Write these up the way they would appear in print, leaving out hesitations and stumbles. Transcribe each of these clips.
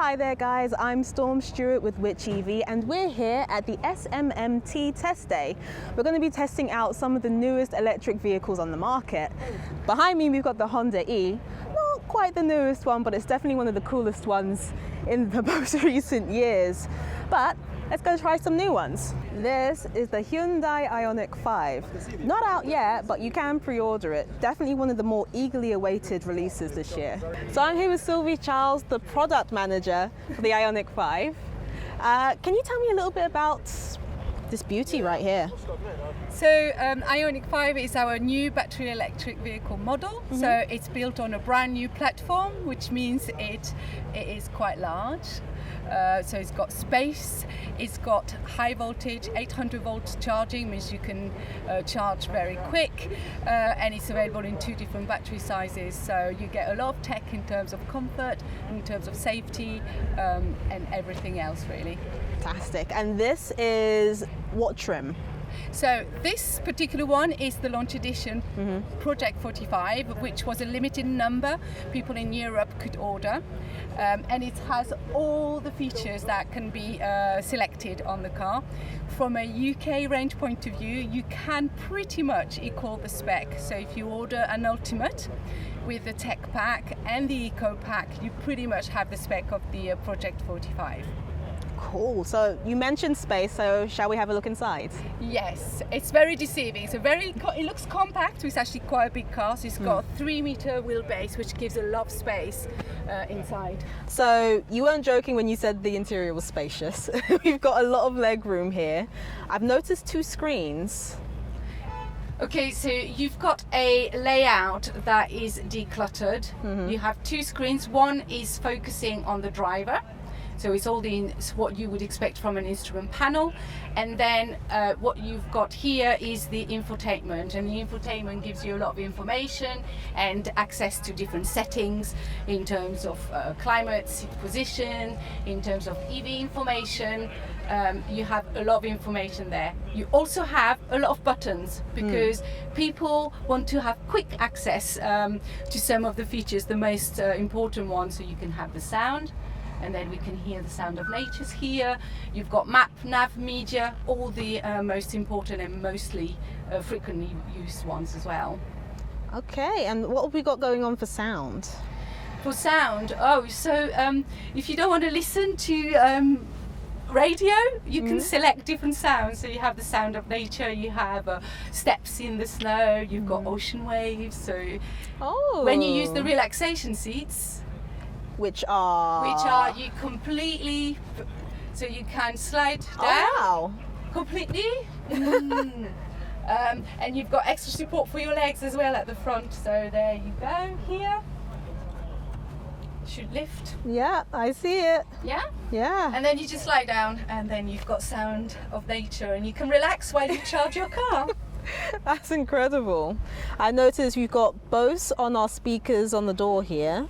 Hi there guys, I'm Storm Stewart with WhichEV and we're here at the SMMT test day. We're going to be testing out some of the newest electric vehicles on the market. Behind me we've got the Honda E, not quite the newest one, but it's definitely one of the coolest ones in the most recent years. But let's go try some new ones. This is the Hyundai IONIQ 5. Not out yet, but you can pre-order it. Definitely one of the more eagerly awaited releases this year. So I'm here with Sylvie Charles, the product manager for the IONIQ 5. Can you tell me a little bit about this beauty right here? So IONIQ 5 is our new battery electric vehicle model. So it's built on a brand new platform, which means it is quite large. So it's got space, it's got high voltage, 800 volt charging, means you can charge very quick, and it's available in 2 different battery sizes. So you get a lot of tech in terms of comfort, in terms of safety, and everything else really. Fantastic. And this is what trim? So this particular one is the launch edition Project 45, which was a limited number people in Europe could order. And it has all the features that can be selected on the car. From a UK range point of view, you can pretty much equal the spec. So if you order an Ultimate with the Tech Pack and the Eco Pack, you pretty much have the spec of the Project 45. Cool. So you mentioned space, so shall we have a look inside? Yes, it's very deceiving. It looks compact, so it's actually quite a big car. So it's got a 3-meter wheelbase, which gives a lot of space inside. So you weren't joking when you said the interior was spacious. We've got a lot of leg room here. I've noticed 2 screens. Okay, so you've got a layout that is decluttered. You have 2 screens. One is focusing on the driver. So it's all what you would expect from an instrument panel, and then what you've got here is the infotainment, and the infotainment gives you a lot of information and access to different settings in terms of climate, seat position, in terms of EV information. You have a lot of information there. You also have a lot of buttons because people want to have quick access to some of the features, the most important ones. So you can have the sound, and then we can hear the sound of nature's here. You've got map, nav, media, all the most important and mostly frequently used ones as well. Okay, and what have we got going on for sound? For sound, if you don't want to listen to radio, you can select different sounds. So you have the sound of nature, you have steps in the snow, you've got ocean waves. So when you use the relaxation seats, which are you completely, so you can slide down completely, and you've got extra support for your legs as well at the front. So there you go. Here should lift. Yeah, I see it. Yeah, and then you just slide down, and then you've got sound of nature, and you can relax while you charge your car. That's incredible. I noticed we've got Bose on our speakers on the door here.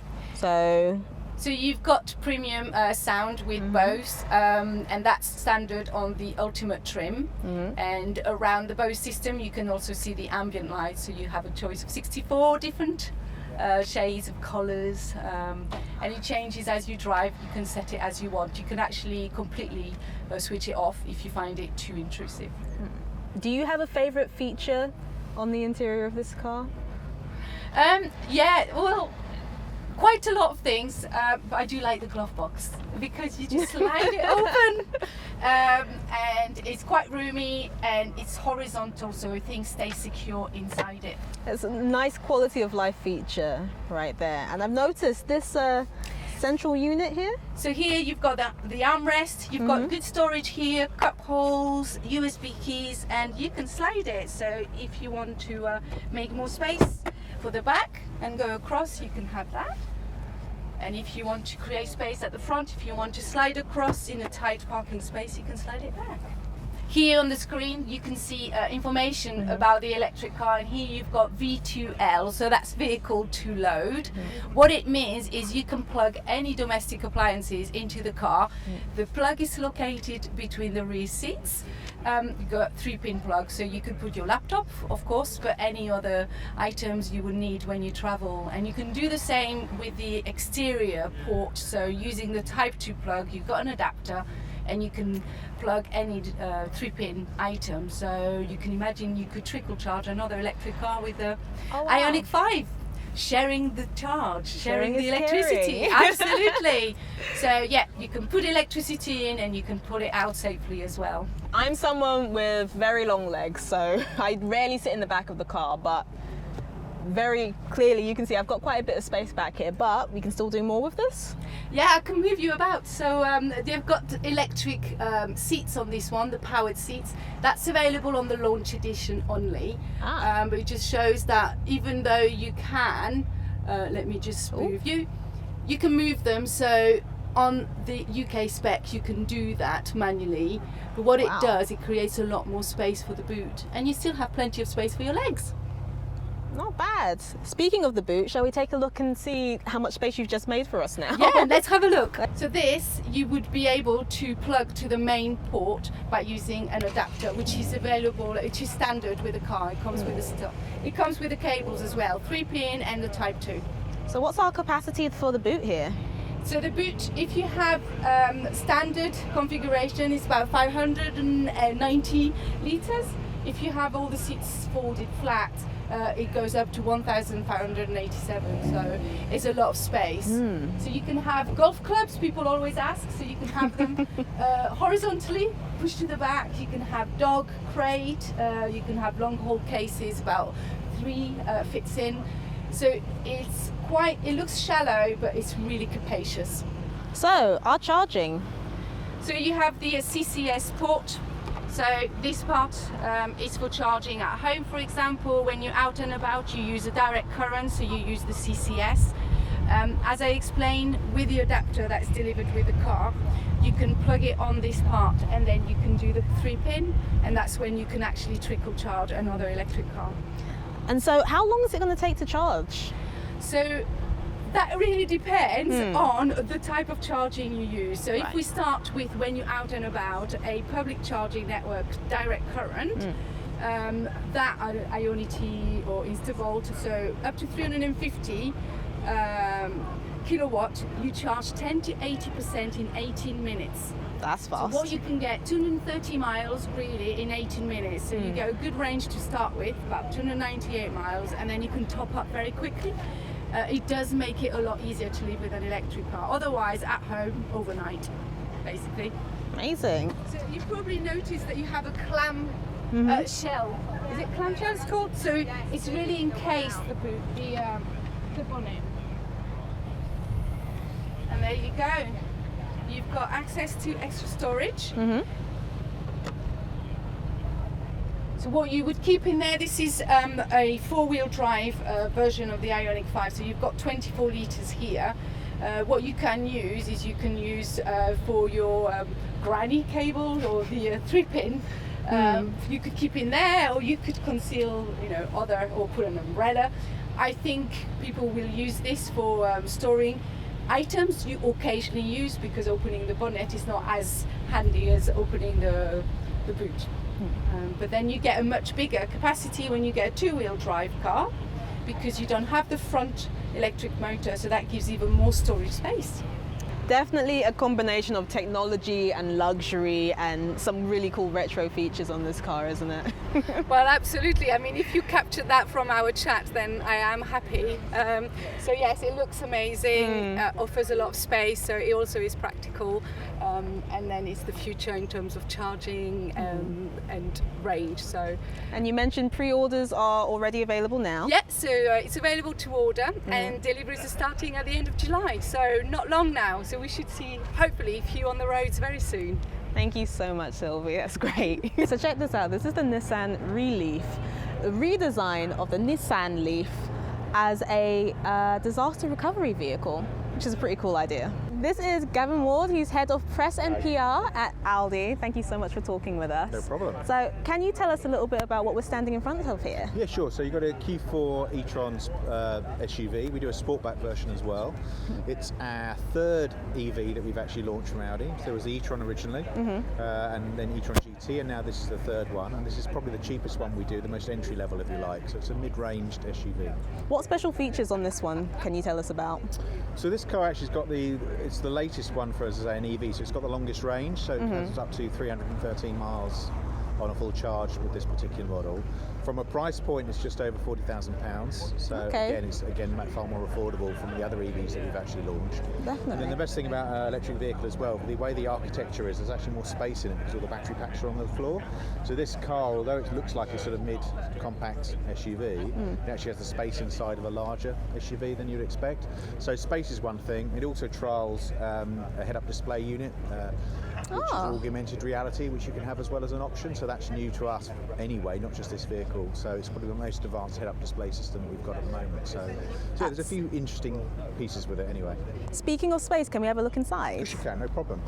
So you've got premium sound with Bose, and that's standard on the Ultimate trim. And around the Bose system, you can also see the ambient light. So you have a choice of 64 different shades of colours, and it changes as you drive. You can set it as you want. You can actually completely switch it off if you find it too intrusive. Do you have a favourite feature on the interior of this car? Yeah, well, quite a lot of things, but I do like the glove box because you just slide it open, and it's quite roomy and it's horizontal, so things stay secure inside it. It's a nice quality of life feature right there. And I've noticed this central unit here. So here you've got the armrest, you've got good storage here, cup holes, USB keys, and you can slide it. So if you want to make more space for the back and go across, you can have that. And if you want to create space at the front, if you want to slide across in a tight parking space, you can slide it back. Here on the screen you can see information about the electric car, and here you've got V2L, so that's vehicle to load. What it means is you can plug any domestic appliances into the car. The plug is located between the rear seats, You've got 3-pin plug, so you could put your laptop, of course, but any other items you would need when you travel. And you can do the same with the exterior port. So using the Type 2 plug, you've got an adapter, and you can plug any 3-pin item. So you can imagine you could trickle charge another electric car with the IONIQ 5. Sharing the charge, sharing the electricity. Absolutely. So yeah, you can put electricity in and you can put it out safely as well. I'm someone with very long legs, so I rarely sit in the back of the car, but very clearly you can see I've got quite a bit of space back here, but we can still do more with this. Yeah, I can move you about. So they've got electric seats on this one, the powered seats. That's available on the launch edition only. But it just shows that even though you can, let me just move you, you can move them. So on the UK spec you can do that manually, but what it does, it creates a lot more space for the boot, and you still have plenty of space for your legs. Not bad. Speaking of the boot, shall we take a look and see how much space you've just made for us now? Yeah, let's have a look. So this, you would be able to plug to the main port by using an adapter, which is available, which is standard with the car. It comes with the stuff. It comes with the cables as well, 3-pin and the Type 2. So what's our capacity for the boot here? So the boot, if you have standard configuration, is about 590 litres. If you have all the seats folded flat, it goes up to 1,587, so it's a lot of space. So you can have golf clubs, people always ask, so you can have them horizontally pushed to the back. You can have dog crate, you can have long haul cases, about 3 fits in. So it's quite, it looks shallow, but it's really capacious. So our charging. So you have the CCS port. So this part is for charging at home, for example. When you're out and about, you use a direct current, so you use the CCS. As I explained, with the adapter that's delivered with the car, you can plug it on this part and then you can do the 3-pin, and that's when you can actually trickle charge another electric car. And so how long is it going to take to charge? So that really depends on the type of charging you use. So if we start with when you're out and about, a public charging network, direct current, that IONIQ or Instavolt, so up to 350 kilowatt, you charge 10 to 80% in 18 minutes. That's fast. So what you can get 230 miles really in 18 minutes. So you get a good range to start with, about 298 miles, and then you can top up very quickly. It does make it a lot easier to live with an electric car. Otherwise, at home, overnight, basically. Amazing. So you probably noticed that you have a clam shell. Is it clam shell it's called? So it's really encased the boot, the bonnet. And there you go. You've got access to extra storage. So what you would keep in there, this is a 4-wheel drive version of the IONIQ 5, so you've got 24 litres here. What you can use is you can use for your granny cable or the 3-pin. You could keep in there, or you could conceal, other, or put an umbrella. I think people will use this for storing items you occasionally use, because opening the bonnet is not as handy as opening the boot. But then you get a much bigger capacity when you get a 2-wheel drive car, because you don't have the front electric motor, so that gives even more storage space. Definitely a combination of technology and luxury and some really cool retro features on this car, isn't it? Well, absolutely. I mean, if you captured that from our chat, then I am happy. So yes, it looks amazing, offers a lot of space, so it also is practical, and then it's the future in terms of charging and range. So. And you mentioned pre-orders are already available now? Yeah, so it's available to order, and deliveries are starting at the end of July, so not long now. So we should see, hopefully, a few on the roads very soon. Thank you so much, Sylvie. That's great. So check this out. This is the Nissan Re-LEAF, a redesign of the Nissan Leaf as a disaster recovery vehicle, which is a pretty cool idea. This is Gavin Ward, he's head of press and PR at Audi. Thank you so much for talking with us. No problem. So can you tell us a little bit about what we're standing in front of here? Yeah, sure. So you've got a Q4 e-tron SUV. We do a sportback version as well. It's our 3rd EV that we've actually launched from Audi. So there was the e-tron originally, and then e-tron GT GT, and now this is the third one, and this is probably the cheapest one we do, the most entry level if you like. So it's a mid-ranged SUV. What special features on this one can you tell us about? So this car actually's got it's the latest one for us as an EV, so it's got the longest range, so it goes up to 313 miles on a full charge with this particular model. From a price point, it's just over £40,000. So again, it's far more affordable from the other EVs that we've actually launched. Definitely. And then the best thing about an electric vehicle as well, the way the architecture is, there's actually more space in it because all the battery packs are on the floor. So this car, although it looks like a sort of mid-compact SUV, it actually has the space inside of a larger SUV than you'd expect. So space is one thing. It also trials a head-up display unit, which is augmented reality, which you can have as well as an option. So that's new to us anyway, not just this vehicle. So it's probably the most advanced head-up display system that we've got at the moment. So there's a few interesting pieces with it anyway. Speaking of space, can we have a look inside? Yes, you can, no problem.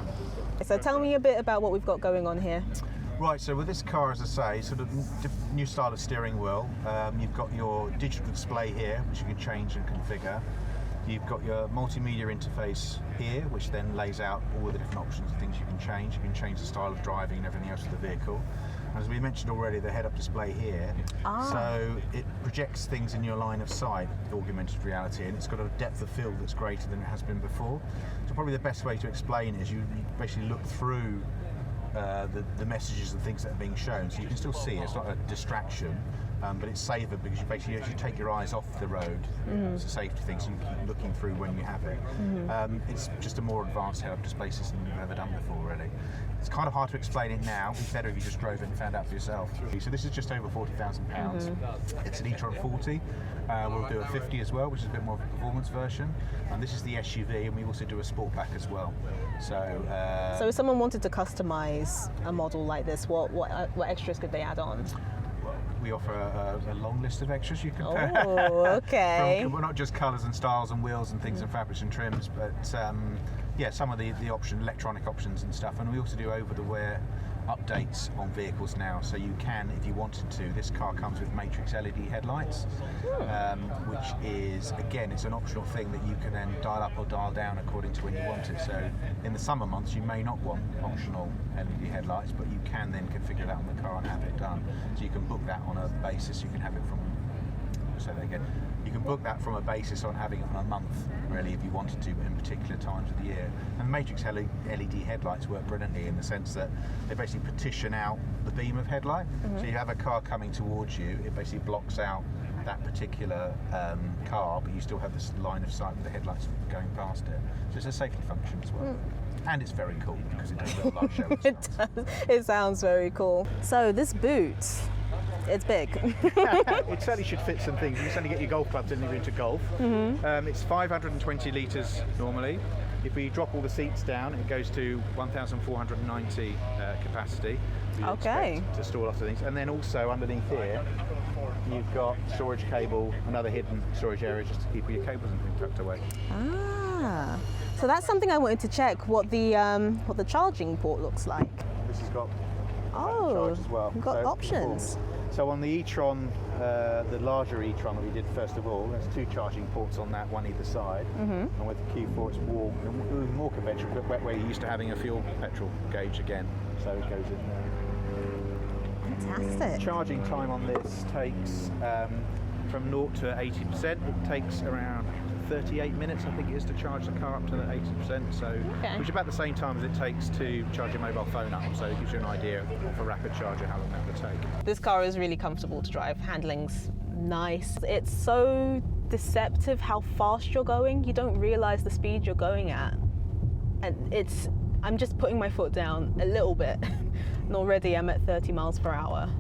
So tell me a bit about what we've got going on here. Right, so with this car, as I say, sort of new style of steering wheel. You've got your digital display here, which you can change and configure. You've got your multimedia interface here, which then lays out all the different options and things you can change. You can change the style of driving and everything else of the vehicle. And as we mentioned already, the head-up display here, so it projects things in your line of sight, augmented reality, and it's got a depth of field that's greater than it has been before. So probably the best way to explain it is you basically look through the messages and things that are being shown, so you can still see it. It's not a distraction, but it's safer because you basically, as you take your eyes off the road, it's a safety thing, so you keep looking through when you have it. It's just a more advanced head-up display system than you've ever done before, really. It's kind of hard to explain it now. It's better if you just drove it and found out for yourself. So this is just over £40,000. It's an e-tron 40. We'll do a 50 as well, which is a bit more of a performance version. And this is the SUV, and we also do a Sportback as well. So if someone wanted to customise a model like this, what extras could they add on? We offer a long list of extras you can okay. Well, not just colours and styles and wheels and things and fabrics and trims, but yeah, some of the electronic options and stuff. And we also do over-the-wire updates on vehicles now, so you can, if you wanted to. This car comes with matrix LED headlights, which is, again, it's an optional thing that you can then dial up or dial down according to when you want it. So in the summer months you may not want optional LED headlights, but you can then configure that on the car and have it done. So you can book that on a basis. You can have it from, say that again, you can book that from a basis on having it on a month, really, if you wanted to, in particular times of the year. And matrix LED headlights work brilliantly in the sense that they basically partition out the beam of headlight. So you have a car coming towards you, it basically blocks out that particular car, but you still have this line of sight with the headlights going past it. So it's a safety function as well. And it's very cool because it does real life show. It does. It sounds very cool. So this boot, it's big. It certainly should fit some things. You certainly get your golf clubs in if you're into golf. It's 520 litres normally. If we drop all the seats down, it goes to 1,490 capacity. Okay. To store lots of things. And then also underneath here, you've got storage cable, another hidden storage area just to keep all your cables and things tucked away. So that's something I wanted to check, what the charging port looks like. This has got charge as well. You've got options. So on the e-tron, the larger e-tron that we did first of all, there's two charging ports on that, one either side. And with the Q4 it's more conventional, but where you're used to having a fuel petrol gauge again. So it goes in there. Fantastic. Charging time on this takes from 0 to 80%. It takes around 38 minutes, I think it is, to charge the car up to the 80%, so which is about the same time as it takes to charge your mobile phone up, so it gives you an idea of a rapid charger how long that would take. This car is really comfortable to drive, handling's nice. It's so deceptive how fast you're going, you don't realise the speed you're going at. And I'm just putting my foot down a little bit, and already I'm at 30 miles per hour.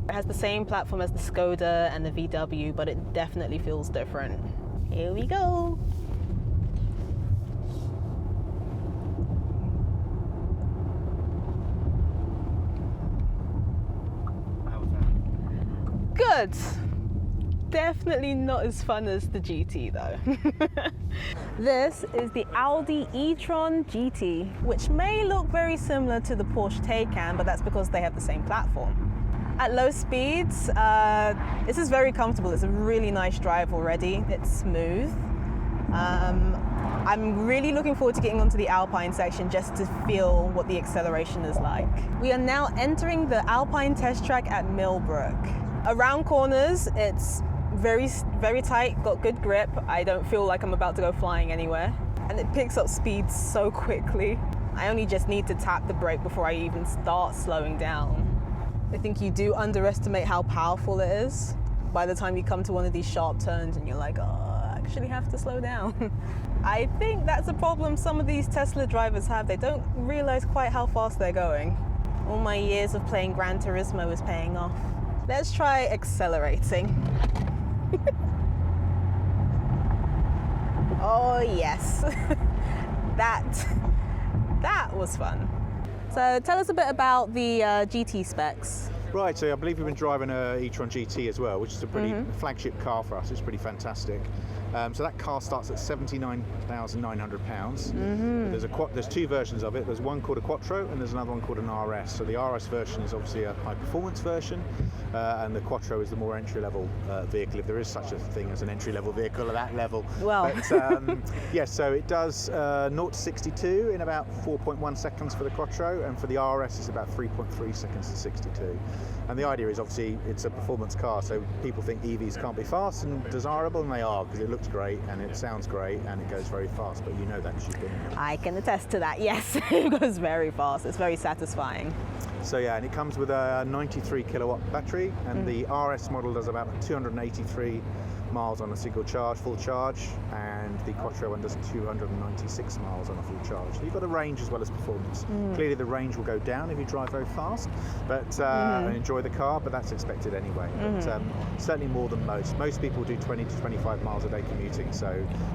It has the same platform as the Skoda and the VW, but it definitely feels different. Here we go. How's that? Good. Definitely not as fun as the GT though. This is the Audi e-tron GT, which may look very similar to the Porsche Taycan, but that's because they have the same platform. At low speeds, this is very comfortable. It's a really nice drive already. It's smooth. I'm really looking forward to getting onto the Alpine section just to feel what the acceleration is like. We are now entering the Alpine test track at Millbrook. Around corners, it's very, very tight, got good grip. I don't feel like I'm about to go flying anywhere. And it picks up speed so quickly. I only just need to tap the brake before I even start slowing down. I think you do underestimate how powerful it is by the time you come to one of these sharp turns and you're like, oh, I actually have to slow down. I think that's a problem some of these Tesla drivers have. They don't realize quite how fast they're going. All my years of playing Gran Turismo is paying off. Let's try accelerating. Oh yes, that was fun. So tell us a bit about the GT specs. Right, so I believe we've been driving a e-tron GT as well, which is a pretty flagship car for us. It's pretty fantastic. So that car starts at £79,900. There's two versions of it. There's one called a Quattro and there's another one called an RS. So the RS version is obviously a high performance version, and the Quattro is the more entry level vehicle, if there is such a thing as an entry level vehicle at that level. Well, but, yes, so it does 0 to 62 in about 4.1 seconds for the Quattro, and for the RS it's about 3.3 seconds to 62. And the idea is obviously it's a performance car, so people think EVs can't be fast and desirable, and they are, because it looks great and it sounds great and it goes very fast, but you know that because you've been in it. I can attest to that, yes. It goes very fast, it's very satisfying. So yeah, and it comes with a 93 kilowatt battery, and the RS model does about 283 miles on a single charge, full charge, and the Quattro one does 296 miles on a full charge. So you've got a range as well as performance. Clearly the range will go down if you drive very fast, but and enjoy the car, but that's expected anyway. But certainly more than most. Most people do 20 to 25 miles a day commuting,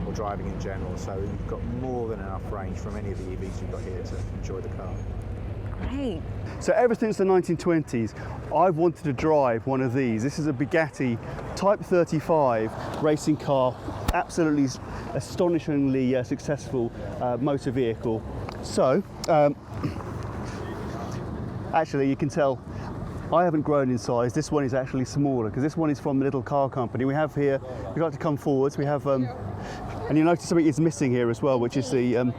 or driving in general, so you've got more than enough range from any of the EVs you've got here to enjoy the car. Great. So ever since the 1920s, I've wanted to drive one of these. This is a Bugatti Type 35 racing car, absolutely astonishingly successful motor vehicle. So, actually you can tell I haven't grown in size. This one is actually smaller because this one is from the little car company. We have here, if you'd like to come forwards, we have, and you notice something is missing here as well, which is the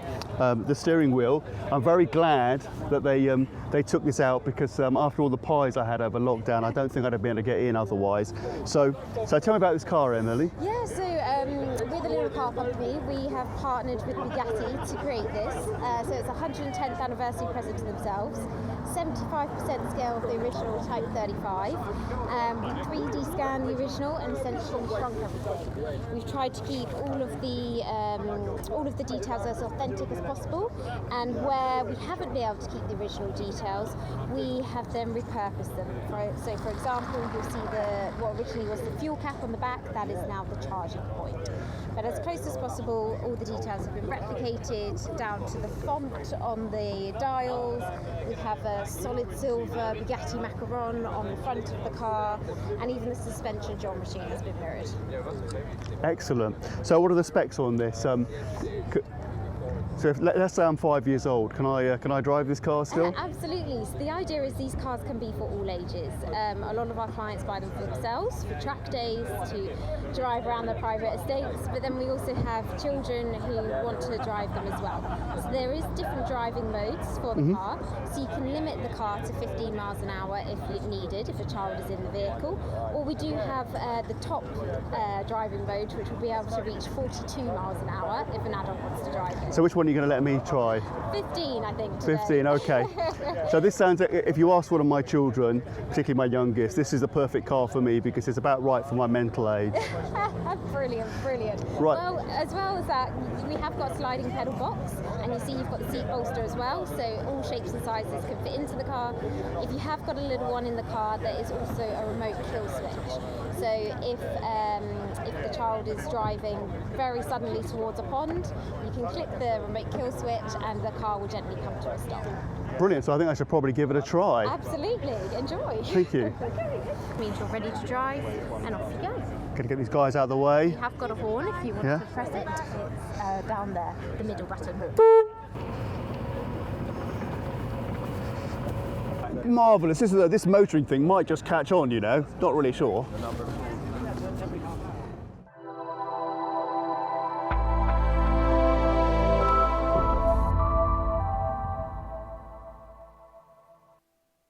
steering wheel. I'm very glad that they took this out, because after all the pies I had over lockdown, I don't think I'd have been able to get in otherwise. So tell me about this car, Emily. Yeah, so we're the little car company. We have partnered with Bugatti to create this. So it's a 110th anniversary present to themselves. 75% scale of the original Type 35. We 3D scan the original and essentially shrunk everything. We've tried to keep all of the details as authentic as possible, and where we haven't been able to keep the original details, we have then repurposed them. So for example, you'll see what originally was the fuel cap on the back, that is now the charging point. But as close as possible, all the details have been replicated down to the font on the dials. We have a solid silver Bugatti macaron on the front of the car, and even the suspension geometry has been mirrored. Excellent. So what are the specs on this? So let's say I'm 5 years old, can I drive this car still? Absolutely. So the idea is these cars can be for all ages. A lot of our clients buy them for themselves, for track days, to drive around their private estates, but then we also have children who want to drive them as well. So there is different driving modes for the car, so you can limit the car to 15 miles an hour if needed, if a child is in the vehicle, or we do have the top driving mode, which will be able to reach 42 miles an hour if an adult wants to drive it. So which one are you going to let me try? 15, I think. Today. 15, okay. So this sounds, if you ask one of my children, particularly my youngest, this is the perfect car for me because it's about right for my mental age. Brilliant. Right. Well, as well as that, we have got a sliding pedal box, and you see you've got the seat bolster as well, so all shapes and sizes can fit into the car. If you have got a little one in the car, there is also a remote kill switch. So if the child is driving very suddenly towards a pond, you can click the remote kill switch and the car will gently come to a stop. Brilliant, so I think I should probably give it a try. Absolutely, enjoy. Thank you. Means you're ready to drive, and off you go. Going to get these guys out of the way. You have got a horn if you want to press it. It's down there, the middle button. Marvellous. This motoring thing might just catch on, you know. Not really sure.